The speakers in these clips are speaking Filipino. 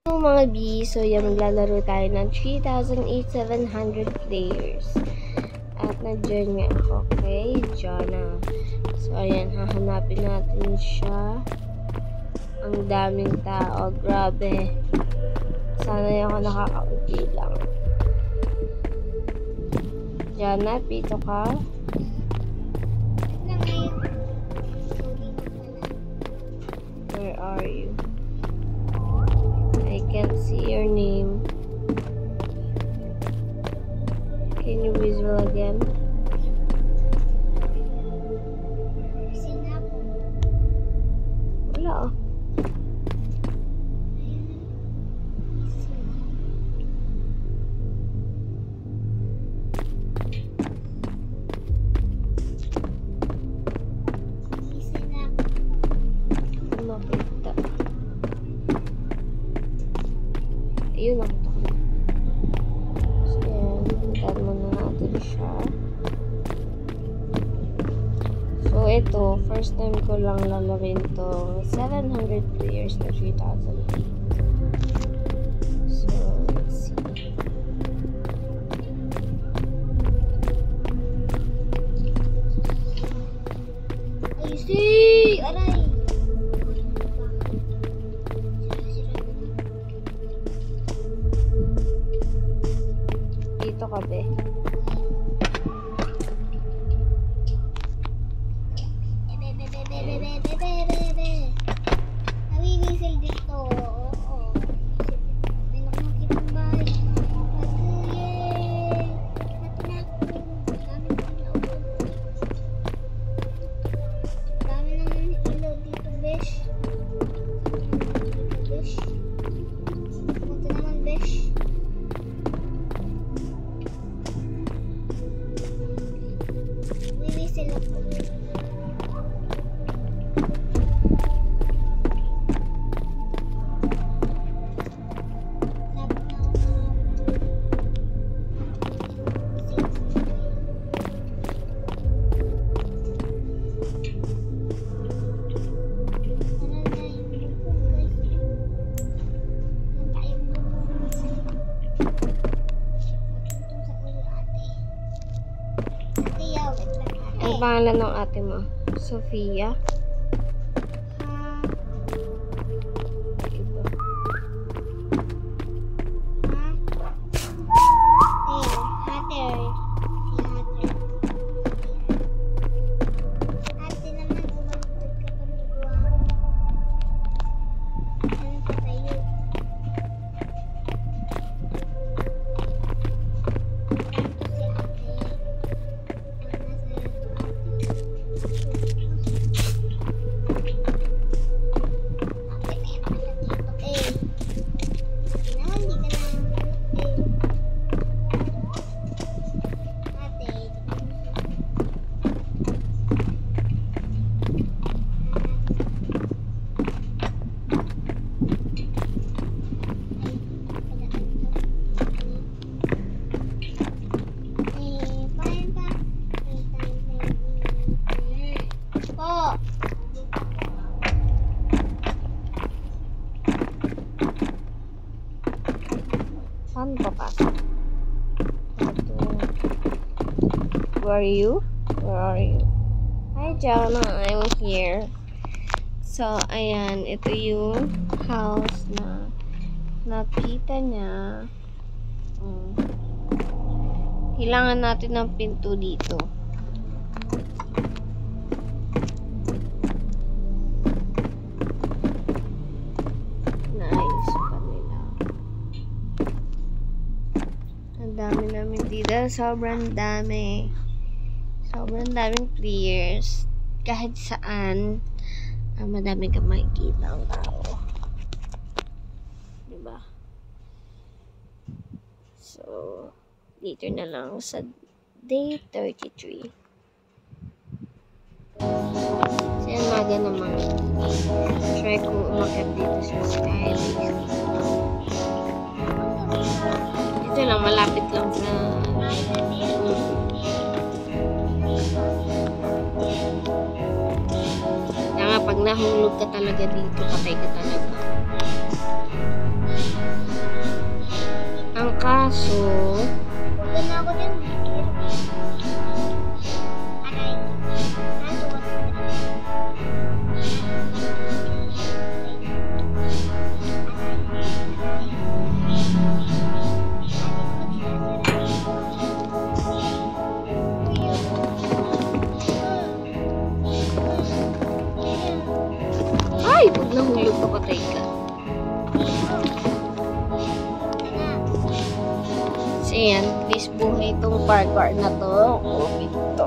Mga B, so yan, maglalaro tayo ng 3,700 players. At nag-join nga ako, okay? Jana. So, ayan, hahanapin natin siya. Ang daming tao, grabe. Sana yung ako nakakaunti lang. Jana, pito ka? Where are you? I can't see your name. Can you visual again? Wala oh. Makita. Ayun, nakita ko na. So, yan. Puntaan muna natin siya. So, ito. First time ko lang lalarin itong 700 players na 3,000. So, let's see. I see! Aray! Dito ka, be. Nawiwisil dito. Oo. May nakakitang bahay. Yay! Dami naman ilaw dito, besh. Besh. Punta naman, besh. Wiwisil ako. Ang pangalan ng ate mo? Sofia? Ito. Saan papasok? Where are you? Where are you? Hi, Jana. I'm here. So, ayan. Ito yung house na nakita niya. Kailangan natin ng pinto dito. Nice pa nila. Ang dami namin dito. Sobrang dami. Sobrang daming players. Kahit saan, madami kang makikita ang tao. Diba? So, dito na lang sa day 33. So, yan, maga naman. Try kong umakyat dito sa skylight. Dito lang, malapit lang sa Kaya nga, pag nahulog ka talaga dito, patay ka talaga. Kaso, Punta na ako dyan. Aray. Ano was ay, pag nahulog ka, patay ka. So, yan, please buhay itong parkour na to. Okay, to.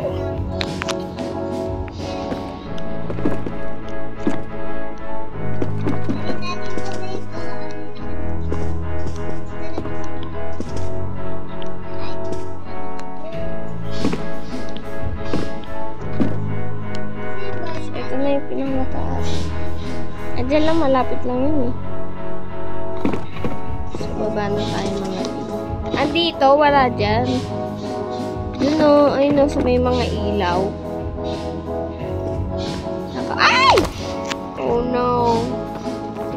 Ito na yung pinamataas. Diyan lang, malapit lang yun eh. So, baba na tayo mga dito. Andito, wala dyan. Yun o, ayun o, sa may mga ilaw. Ay! Oh no.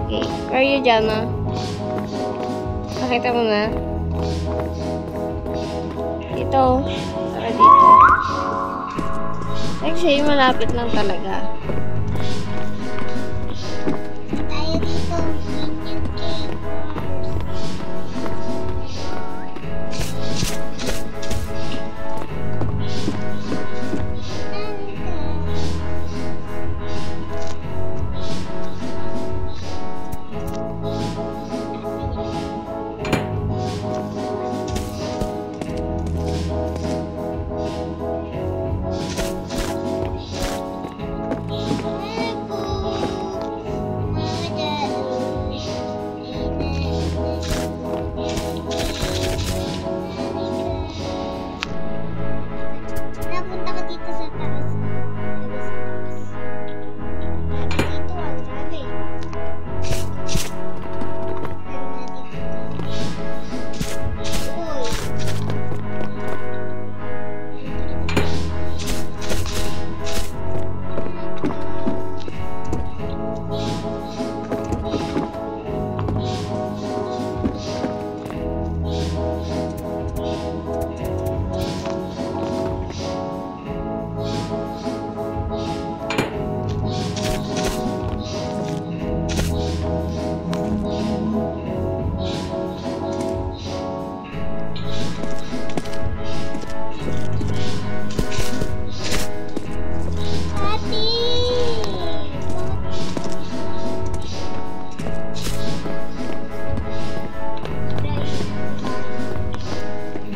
Okay, where are you dyan ah? Nakita mo na? Dito. Tara dito. Actually, malapit lang talaga. tayo dito? Minion Cave. Napunta ka dito sa taas. Sabi sa taas. Sabi dito, ang sabi. Meron na dito. Uy. Ate!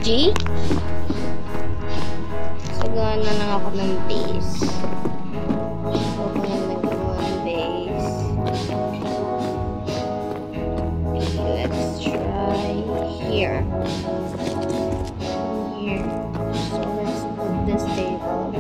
G? Sagawa na lang ako ng base. Ako na nagawa ng base. Okay, let's try here. Here. So let's put this table.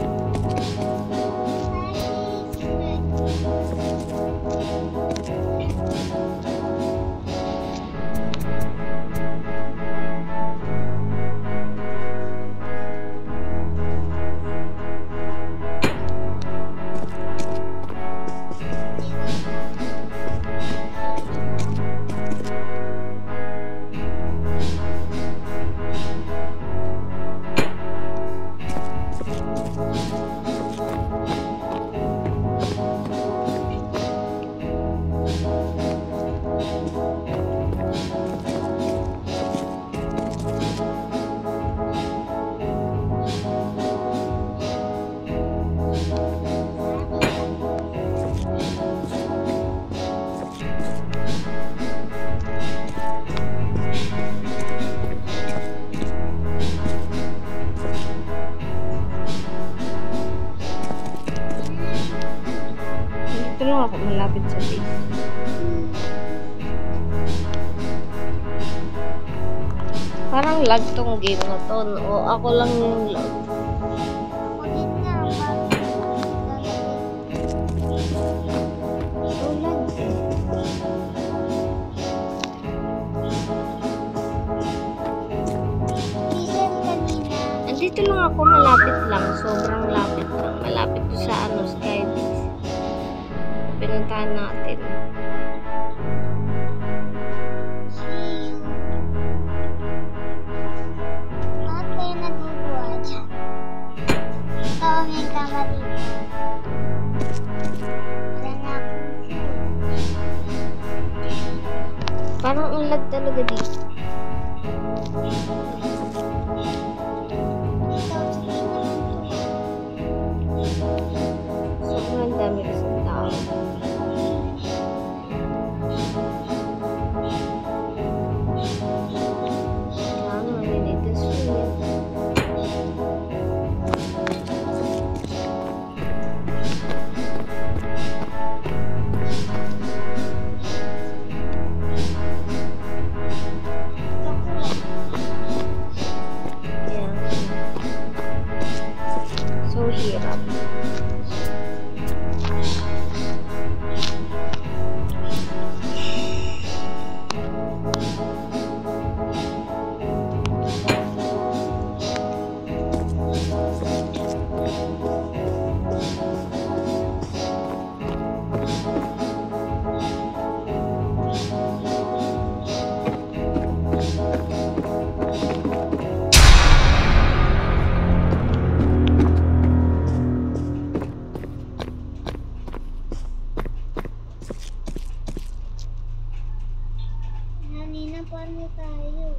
Dito lang ako malapit sa base. Parang lag tong game na to. O ako lang yung lag. Ako din nga, Lag eh. Minsan kanina, Andito lang ako, malapit lang. Sobrang lapit lang. Malapit to sa ano, Skybase. Pinuntahan natin. see you. Parang ang lag talaga dito. Sobrang dami kasing tao. Tama, nilito sweet. So hirap. Kanina paano tayo?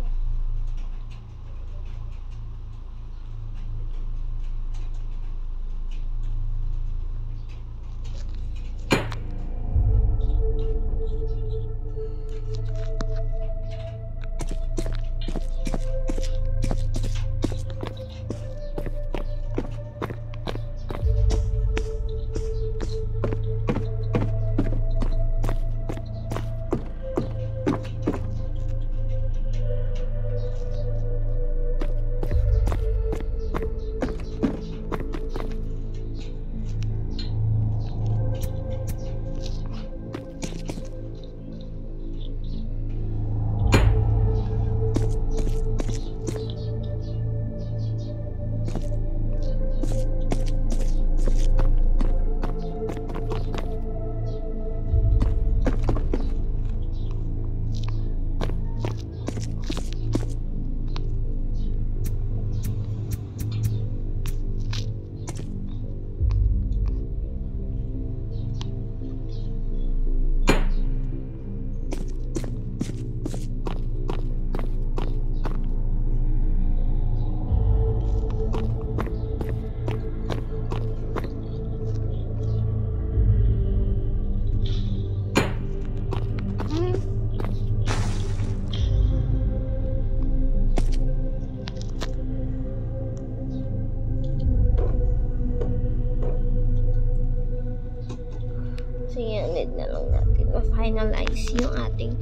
So yan, need na lang natin ma-finalize yung ating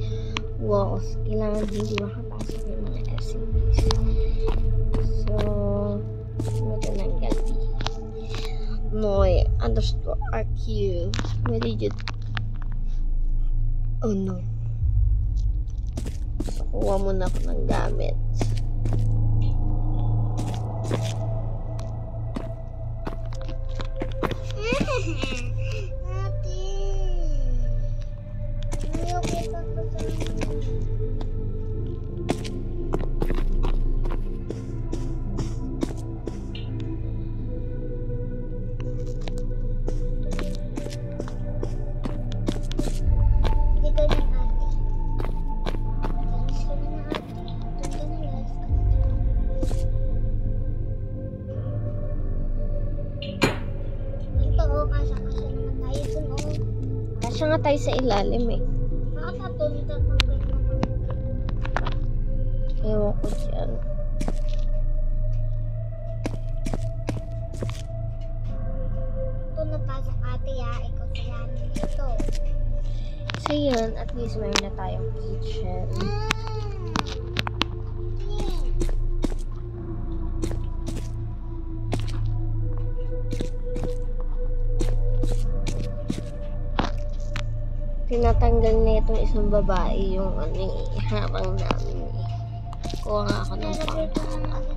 walls. Kailangan hindi makapasok yung mga SCPs. So, magandang gabi. Noy_RQ. Where did you... Oh no. So, kuha muna ako ng gamit. Kasya nga tayo sa ilalim eh. Nakapatulita kung gano'n. Ewan ko dyan. Ito napasok ate ya. Ikaw sa lamin ito. So yun, at least mayroon na tayong kitchen. Tinatanggal na itong isang babae yung harang namin eh. Kuha nga ako ng pangharap.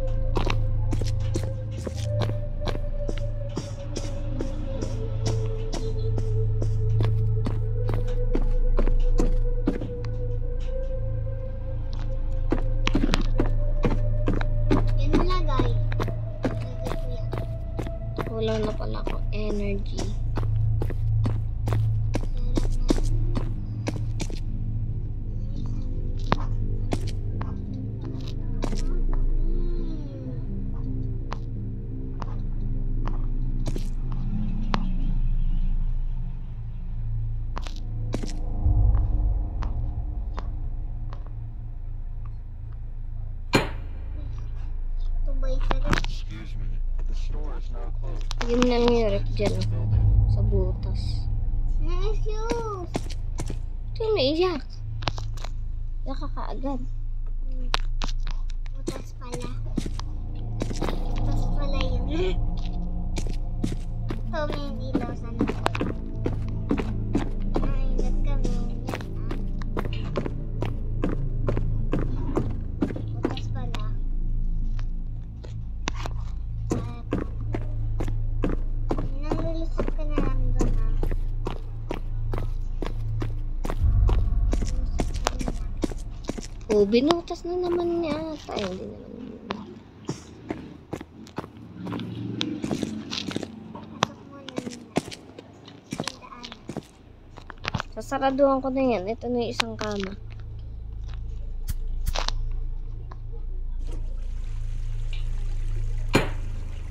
Yan nalagay. Nalagay ko yan. Wala na pala akong energy. Excuse me, the store is now closed. Yung lang yung rep dyan. Sa butas. Na-excuse. Ito yung naiyak. Iyak ka kaagad. Butas pala. Butas pala yun. Ito may hindi daw sa likod. Ay, ingat kami. Butas pala. Nanglulusot ka na lang doon ha. Oh, binutas na naman niya. Tayo, hindi naman. Pasok mo na yun. Tindaan. Sasaraduhan ko na yan. Ito na yung isang kama.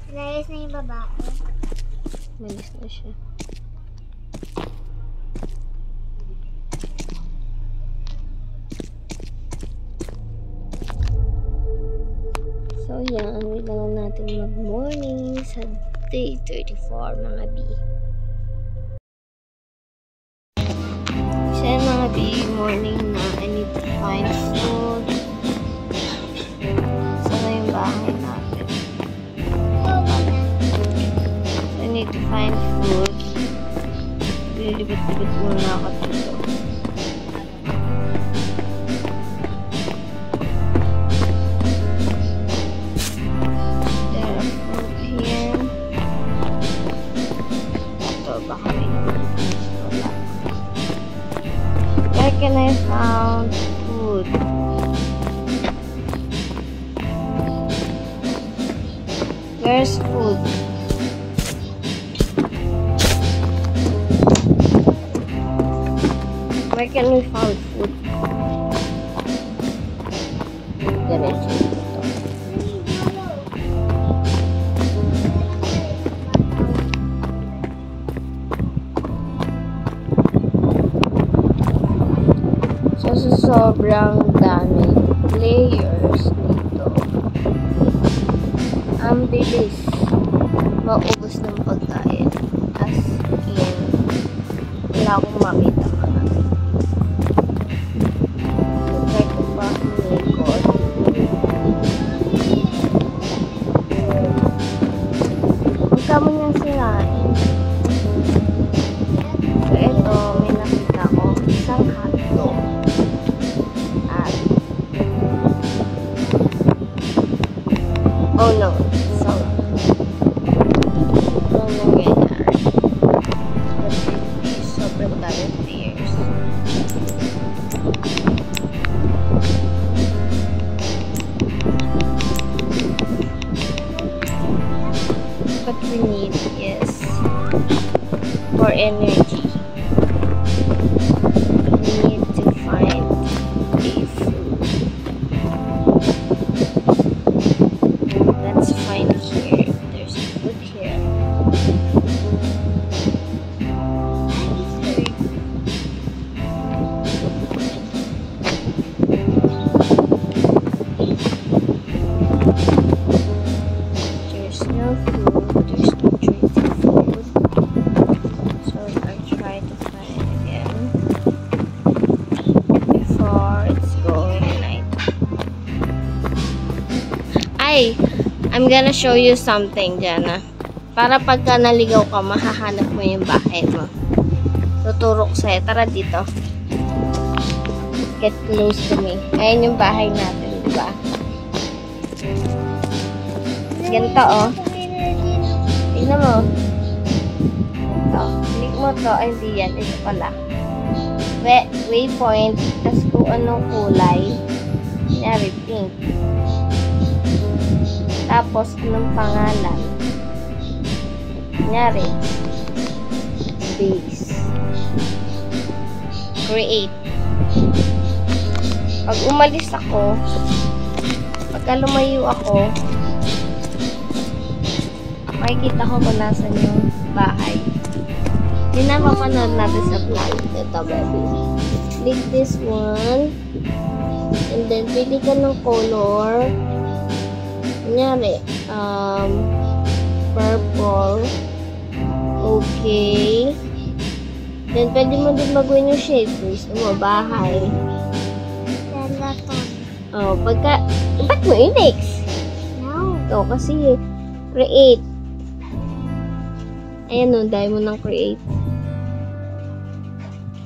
Layas na yung babae. Malis na siya. So, yan. Wait lang natin mag-morning sa day 34, mga B. So, yan, mga B. Morning na. I need to find food. Saan na yung bahay natin? So, I need to find food. Lilibit-libit muna ako dito. There are food here. Ito, baka may wala. Where can I find food? Where's food? Where can we find food? Diretso dito. So, sa sobrang dami players dito, ang bilis maubos ng pagkain. As in, wala akong makita ka na. Try ko pa umikot. Huwag ka mo niyang sirain. So, ito, may nakita ko isang hotdog. At, oh no, sorry. Anong nangyayari? Sobrang dami players. What we need is for energy. We need to find a food. Let's find here. There's food here. There's no food. There's no drinking food. So I'll try to find it again before it's going night. Ay! I'm gonna show you something, Jana. Para pagka naligaw ka, mahahanap mo yung bahay mo. Tuturo ko sa'yo. Tara dito. Get close to me. Ayan yung bahay natin, di ba? Ganito, oh. Tignan mo. Ito. Click mo to. Ay, hindi yan. Ito pala. Waypoint. Tapos kung anong kulay. Kunyari, pink. Tapos, anong pangalan. Kunyari, base. Create. Pag umalis ako, pagka lumayo ako, makikita ko kung nasan yung bahay. Yun na mapanood natin sa vlog. Ito, baby. Click this one. And then, pili ka ng color. Kunyari, purple. Okay. Then, pwede mo din baguhin yung shape. Gusto mo, bahay. Skeleton. Oh, pagka, ba't mo i-next? No. Ito, kasi, create. Ayan o, dahil mo ng create.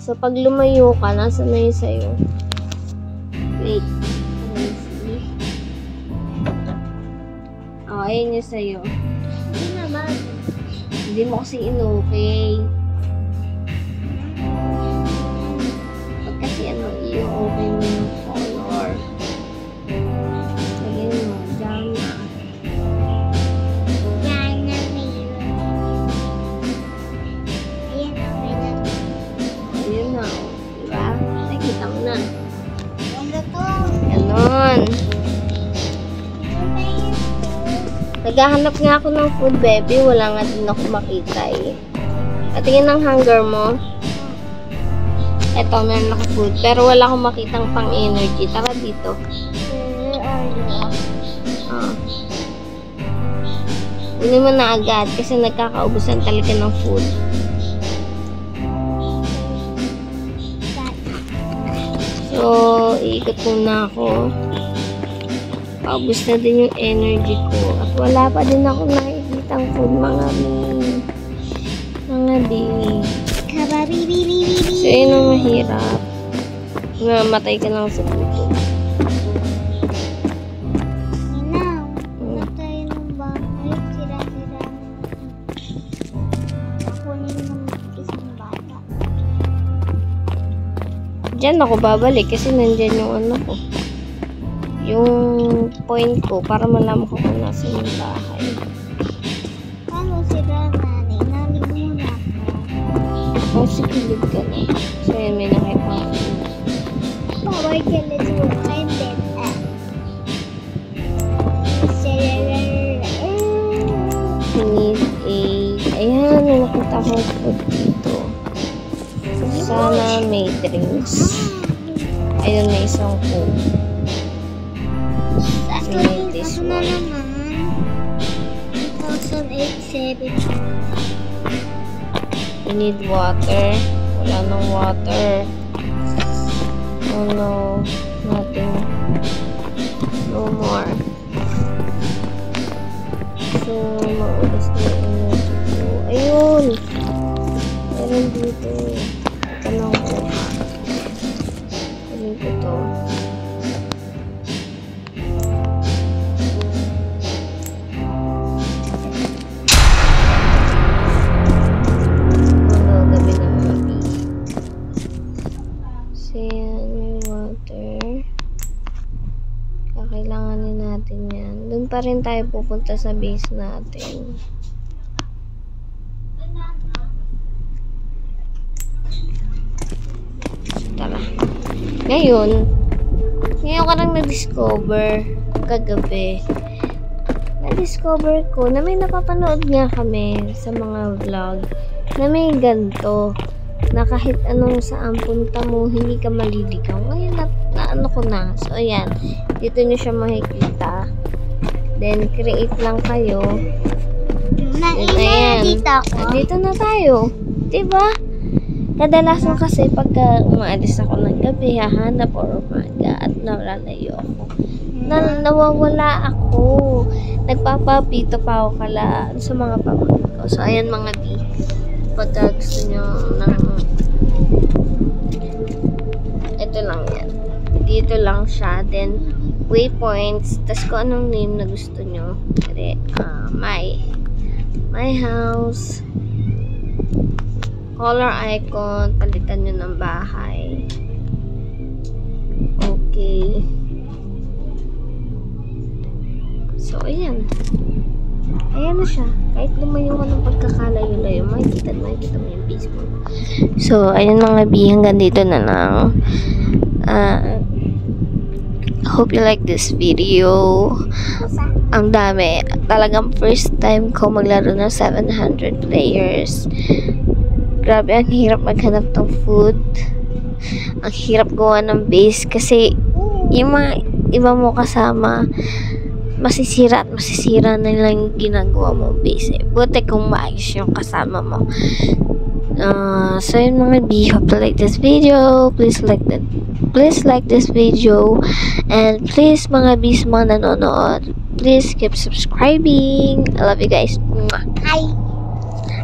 So, pag lumayo ka, nasa na yun sa'yo? Wait. Oh, ayan yun sa'yo. Hindi na ba? Hindi mo kasi in-okay. Pag kasi i-okay mo yung color. Ayan mo, dyan na. Yan na mayroon. Ayan na mayroon. Ayan na, oh. Diba? Nakita mo na. Ano to? Ganon. Naghahanap nga ako ng food, baby. Wala nga din ako makita eh. Patingin ng hunger mo. Eto, meron ako food. Pero wala akong makitang pang-energy. Tara dito. Where are you? Ah. Hindi mo na agad kasi nagkakaubusan talaga ng food. So, iikot muna ako. Paubos na din yung energy ko. At wala pa din ako nakikitang food, mga di. So, yun ang mahirap. Mamatay ka lang sa gutom. Ninaw, wala tayo ng bahay. Sira-sira na. Kunin ng isang bata. Diyan ako babalik kasi nandyan yung ano ko. Yung point ko para malaman ko kung nasa yung bahay. Paano sira na? Inalig mo na ako. O, sikilid ka na. So, yan, may nakita ko. Power let's go. I'm dead. I need a... Ayan, may nakita ko food dito. Sana may drinks. Ayun, may isang food. Actually, This ako na one. naman. 2087. We need water. Wala nang water. Oh no. Nothing. No more. So, maubos na yung energy ko. Ayun! Meron dito. Ito lang kuha. Ayun ko to. Gabi na mga bee. So, yan yung water. Kakailanganin natin yan. Doon pa rin tayo pupunta sa base natin. Tara. Ngayon ko lang na-discover kagabi. Na-discover ko na may napapanood nga kami sa mga vlog na may ganito na kahit anong saan punta mo, hindi ka maliligaw. Ngayon na ano ko na. So, ayan. Dito nyo siya makikita. Then, create lang kayo. Ayan. Dito ako. Dito na tayo. Diba? Kadalasan kasi pagka umaalis ako ng gabi, hahanap or umaga at nalalayo ako. Nawawala ako. Nagpapapito pa ako kala sa mga pamangkin ko. So, ayan mga di. Pagka gusto nyo ng ito lang yan. Dito lang siya. Then, waypoints. Tas kung anong name na gusto nyo. My house. Color icon. Palitan nyo ng bahay. Okay. So, ayan. Ayan na siya. Kahit lumayo ka ng pagkakalayo-layo, makikita mo yung base mo. So, ayan mga bi, hanggang dito na lang. Hope you like this video. Ang dami. Talagang first time ko maglaro ng 700 players. Grabe, ang hirap maghanap ng food. Ang hirap gawa ng base kasi yung mga iba mo kasama masisira at masisira na lang yung ginagawa mo base. Buti kung maayos yung kasama mo. So yun mga B, hope to like this video. Please like this video, and please mga B's mga nanonood, please keep subscribing. I love you guys. Mwah.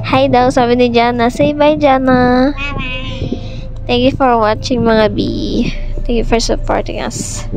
Hi daw, sabi ni Jana. Say bye, Jana. Bye-bye. Thank you for watching mga B. Thank you for supporting us.